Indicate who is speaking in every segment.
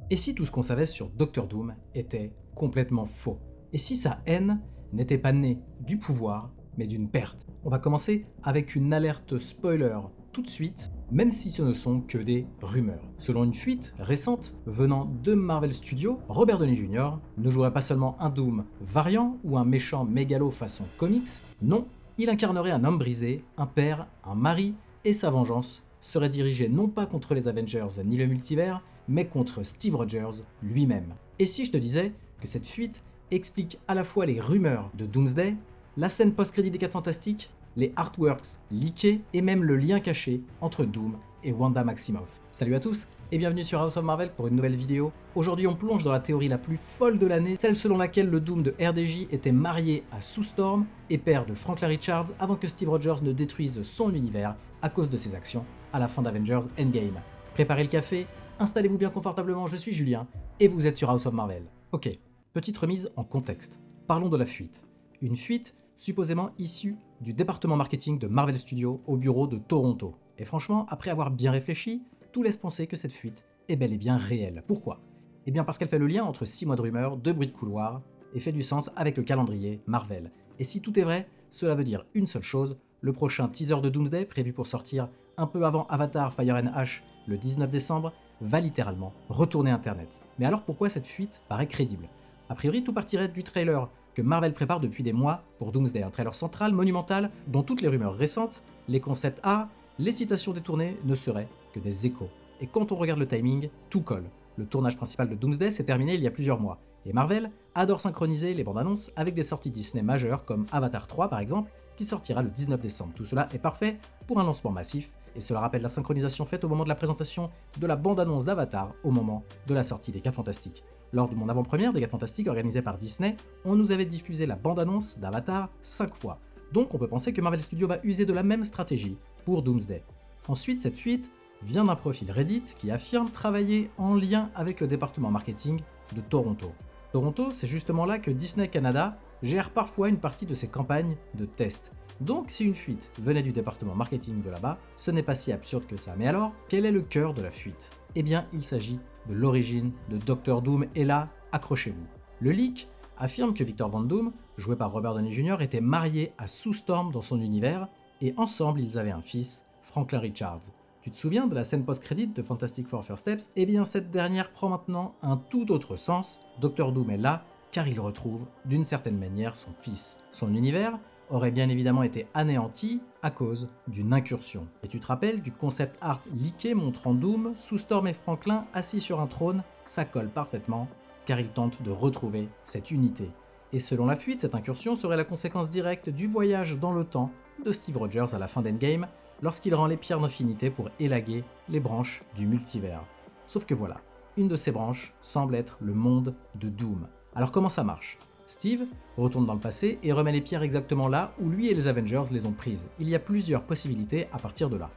Speaker 1: Et si tout ce qu'on savait sur Docteur Doom était complètement faux? Et si sa haine n'était pas née du pouvoir, mais d'une perte? On va commencer avec une alerte spoiler tout de suite, même si ce ne sont que des rumeurs. Selon une fuite récente venant de Marvel Studios, Robert Downey Jr. ne jouerait pas seulement un Doom variant ou un méchant mégalo façon comics, non, il incarnerait un homme brisé, un père, un mari, et sa vengeance serait dirigée non pas contre les Avengers ni le multivers, mais contre Steve Rogers lui-même. Et si je te disais que cette fuite explique à la fois les rumeurs de Doomsday, la scène post-crédit des 4 Fantastiques, les artworks leakés et même le lien caché entre Doom et Wanda Maximoff. Salut à tous et bienvenue sur House of Marvel pour une nouvelle vidéo. Aujourd'hui on plonge dans la théorie la plus folle de l'année, celle selon laquelle le Doom de RDJ était marié à Sue Storm et père de Franklin Richards avant que Steve Rogers ne détruise son univers à cause de ses actions à la fin d'Avengers Endgame. Préparez le café, installez-vous bien confortablement, je suis Julien et vous êtes sur House of Marvel. Ok, petite remise en contexte. Parlons de la fuite. Une fuite supposément issue du département marketing de Marvel Studios au bureau de Toronto. Et franchement, après avoir bien réfléchi, tout laisse penser que cette fuite est bel et bien réelle. Pourquoi? Eh bien parce qu'elle fait le lien entre 6 mois de rumeurs, de bruits de couloir, et fait du sens avec le calendrier Marvel. Et si tout est vrai, cela veut dire une seule chose, le prochain teaser de Doomsday, prévu pour sortir un peu avant Avatar Fire and Ash le 19 décembre, va littéralement retourner Internet. Mais alors pourquoi cette fuite paraît crédible? A priori, tout partirait du trailer que Marvel prépare depuis des mois pour Doomsday, un trailer central, monumental, dont toutes les rumeurs récentes, les concepts art, les citations détournées ne seraient que des échos. Et quand on regarde le timing, tout colle. Le tournage principal de Doomsday s'est terminé il y a plusieurs mois, et Marvel adore synchroniser les bandes annonces avec des sorties Disney majeures comme Avatar 3 par exemple, qui sortira le 19 décembre. Tout cela est parfait pour un lancement massif, et cela rappelle la synchronisation faite au moment de la présentation de la bande-annonce d'Avatar au moment de la sortie des 4 Fantastiques. Lors de mon avant-première des 4 Fantastiques organisée par Disney, on nous avait diffusé la bande-annonce d'Avatar 5 fois. Donc on peut penser que Marvel Studios va user de la même stratégie pour Doomsday. Ensuite, cette fuite vient d'un profil Reddit qui affirme travailler en lien avec le département marketing de Toronto. Toronto, c'est justement là que Disney Canada gère parfois une partie de ses campagnes de test. Donc si une fuite venait du département marketing de là-bas, ce n'est pas si absurde que ça. Mais alors, quel est le cœur de la fuite? Eh bien, il s'agit de l'origine de Docteur Doom, et là, accrochez-vous. Le leak affirme que Victor Von Doom, joué par Robert Downey Jr., était marié à Sue Storm dans son univers, et ensemble ils avaient un fils, Franklin Richards. Tu te souviens de la scène post-crédit de Fantastic Four First Steps? Eh bien cette dernière prend maintenant un tout autre sens. Docteur Doom est là car il retrouve d'une certaine manière son fils. Son univers aurait bien évidemment été anéanti à cause d'une incursion. Et tu te rappelles du concept art leaké montrant Doom, Sue Storm et Franklin assis sur un trône? Ça colle parfaitement car ils tentent de retrouver cette unité. Et selon la fuite, cette incursion serait la conséquence directe du voyage dans le temps de Steve Rogers à la fin d'Endgame, lorsqu'il rend les pierres d'infinité pour élaguer les branches du multivers. Sauf que voilà, une de ces branches semble être le monde de Doom. Alors comment ça marche? Steve retourne dans le passé et remet les pierres exactement là où lui et les Avengers les ont prises. Il y a plusieurs possibilités à partir de là.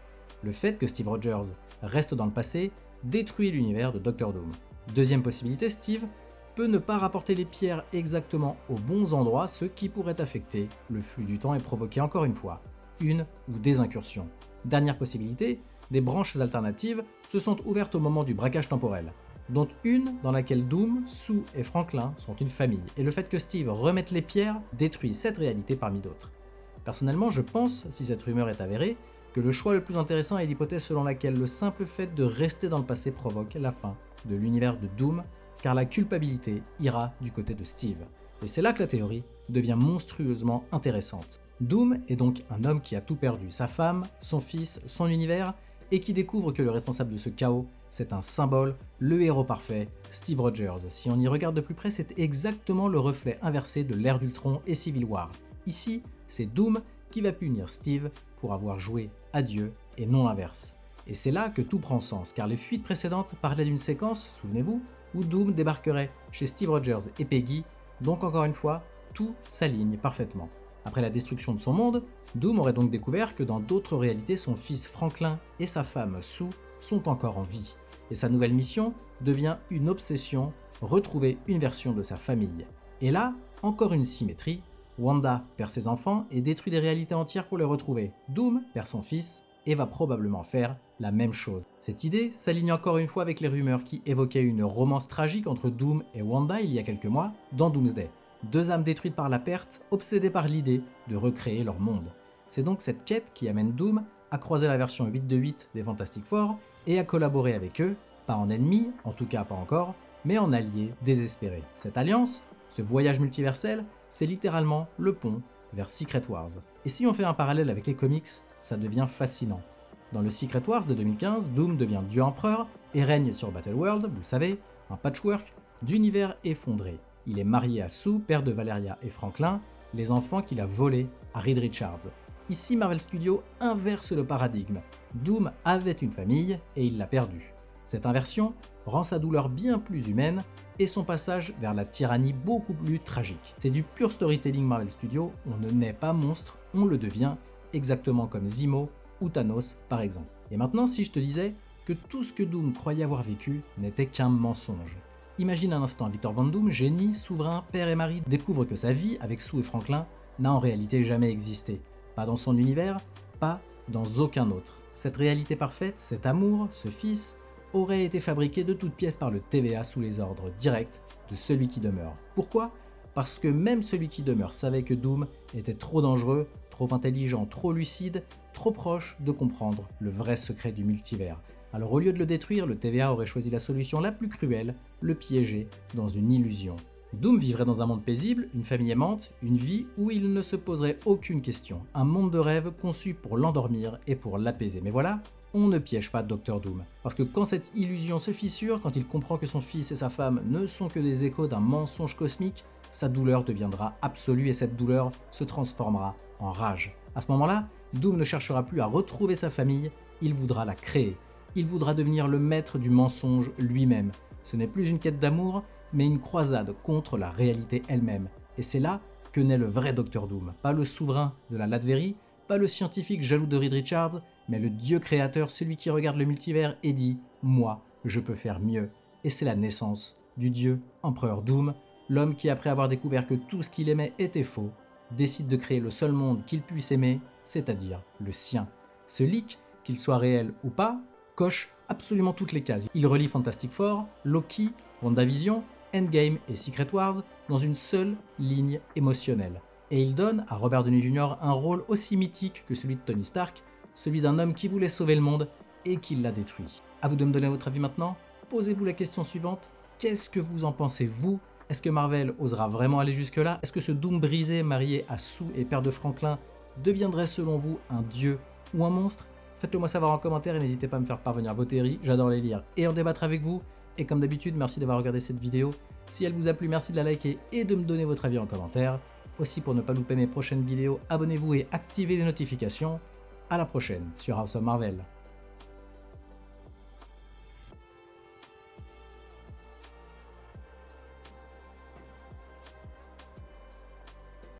Speaker 1: Le fait que Steve Rogers reste dans le passé détruit l'univers de Doctor Doom. Deuxième possibilité, Steve peut ne pas rapporter les pierres exactement aux bons endroits, ce qui pourrait affecter le flux du temps et provoquer encore une fois une ou des incursions. Dernière possibilité, des branches alternatives se sont ouvertes au moment du braquage temporel, dont une dans laquelle Doom, Sue et Franklin sont une famille, et le fait que Steve remette les pierres détruit cette réalité parmi d'autres. Personnellement, je pense, si cette rumeur est avérée, que le choix le plus intéressant est l'hypothèse selon laquelle le simple fait de rester dans le passé provoque la fin de l'univers de Doom, car la culpabilité ira du côté de Steve. Et c'est là que la théorie devient monstrueusement intéressante. Doom est donc un homme qui a tout perdu, sa femme, son fils, son univers, et qui découvre que le responsable de ce chaos, c'est un symbole, le héros parfait, Steve Rogers. Si on y regarde de plus près, c'est exactement le reflet inversé de l'ère d'Ultron et Civil War. Ici, c'est Doom qui va punir Steve pour avoir joué à Dieu et non l'inverse. Et c'est là que tout prend sens, car les fuites précédentes parlaient d'une séquence, souvenez-vous, où Doom débarquerait chez Steve Rogers et Peggy, donc encore une fois, tout s'aligne parfaitement. Après la destruction de son monde, Doom aurait donc découvert que dans d'autres réalités, son fils Franklin et sa femme Sue sont encore en vie. Et sa nouvelle mission devient une obsession, retrouver une version de sa famille. Et là, encore une symétrie, Wanda perd ses enfants et détruit des réalités entières pour les retrouver. Doom perd son fils et va probablement faire la même chose. Cette idée s'aligne encore une fois avec les rumeurs qui évoquaient une romance tragique entre Doom et Wanda il y a quelques mois dans Doomsday. Deux âmes détruites par la perte, obsédées par l'idée de recréer leur monde. C'est donc cette quête qui amène Doom à croiser la version 8 de 8 des Fantastic Four et à collaborer avec eux, pas en ennemi, en tout cas pas encore, mais en allié désespéré. Cette alliance, ce voyage multiversel, c'est littéralement le pont vers Secret Wars. Et si on fait un parallèle avec les comics, ça devient fascinant. Dans le Secret Wars de 2015, Doom devient Dieu Empereur et règne sur Battleworld, vous le savez, un patchwork d'univers effondré. Il est marié à Sue, père de Valeria et Franklin, les enfants qu'il a volés à Reed Richards. Ici, Marvel Studios inverse le paradigme. Doom avait une famille et il l'a perdue. Cette inversion rend sa douleur bien plus humaine et son passage vers la tyrannie beaucoup plus tragique. C'est du pur storytelling Marvel Studios, on ne naît pas monstre, on le devient, exactement comme Zemo ou Thanos par exemple. Et maintenant, si je te disais que tout ce que Doom croyait avoir vécu n'était qu'un mensonge. Imagine un instant Victor Von Doom, génie, souverain, père et mari, découvre que sa vie avec Sue et Franklin n'a en réalité jamais existé. Pas dans son univers, pas dans aucun autre. Cette réalité parfaite, cet amour, ce fils, aurait été fabriqué de toutes pièces par le TVA sous les ordres directs de celui qui demeure. Pourquoi ? Parce que même celui qui demeure savait que Doom était trop dangereux, trop intelligent, trop lucide, trop proche de comprendre le vrai secret du multivers. Alors au lieu de le détruire, le TVA aurait choisi la solution la plus cruelle, le piéger dans une illusion. Doom vivrait dans un monde paisible, une famille aimante, une vie où il ne se poserait aucune question. Un monde de rêve conçu pour l'endormir et pour l'apaiser. Mais voilà, on ne piège pas Dr Doom. Parce que quand cette illusion se fissure, quand il comprend que son fils et sa femme ne sont que des échos d'un mensonge cosmique, sa douleur deviendra absolue et cette douleur se transformera en rage. À ce moment-là, Doom ne cherchera plus à retrouver sa famille, il voudra la créer. Il voudra devenir le maître du mensonge lui-même. Ce n'est plus une quête d'amour, mais une croisade contre la réalité elle-même. Et c'est là que naît le vrai Dr Doom. Pas le souverain de la Latverie, pas le scientifique jaloux de Reed Richards, mais le dieu créateur, celui qui regarde le multivers et dit « Moi, je peux faire mieux ». Et c'est la naissance du dieu empereur Doom, l'homme qui, après avoir découvert que tout ce qu'il aimait était faux, décide de créer le seul monde qu'il puisse aimer, c'est-à-dire le sien. Ce leak, qu'il soit réel ou pas, coche absolument toutes les cases. Il relie Fantastic Four, Loki, WandaVision, Endgame et Secret Wars dans une seule ligne émotionnelle. Et il donne à Robert Downey Jr. un rôle aussi mythique que celui de Tony Stark, celui d'un homme qui voulait sauver le monde et qui l'a détruit. À vous de me donner votre avis maintenant. Posez-vous la question suivante, qu'est-ce que vous en pensez vous ? Est-ce que Marvel osera vraiment aller jusque-là ? Est-ce que ce Doom brisé, marié à Sue et père de Franklin, deviendrait selon vous un dieu ou un monstre ? Faites-le moi savoir en commentaire et n'hésitez pas à me faire parvenir vos théories, j'adore les lire et en débattre avec vous. Et comme d'habitude, merci d'avoir regardé cette vidéo. Si elle vous a plu, merci de la liker et de me donner votre avis en commentaire. Aussi, pour ne pas louper mes prochaines vidéos, abonnez-vous et activez les notifications. À la prochaine sur House of Marvel.